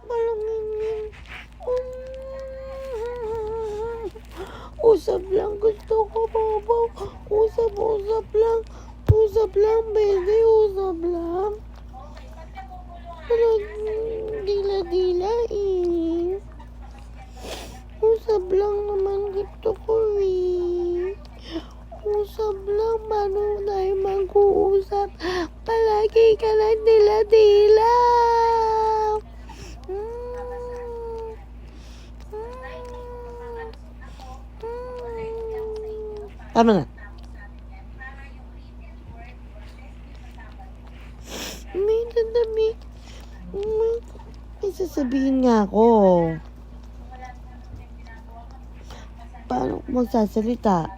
Palanginin. Usap lang gusto ko, babaw. Usap lang. Usap lang, baby. Usap lang. Dila-dila eh. Usap lang naman gusto ko eh. Usap lang, paano tayo mag-uusap? Palagi ka lang dila-dila. Tama na. May tatabi. May sasabihin nga ako. Paano ko magsasalita?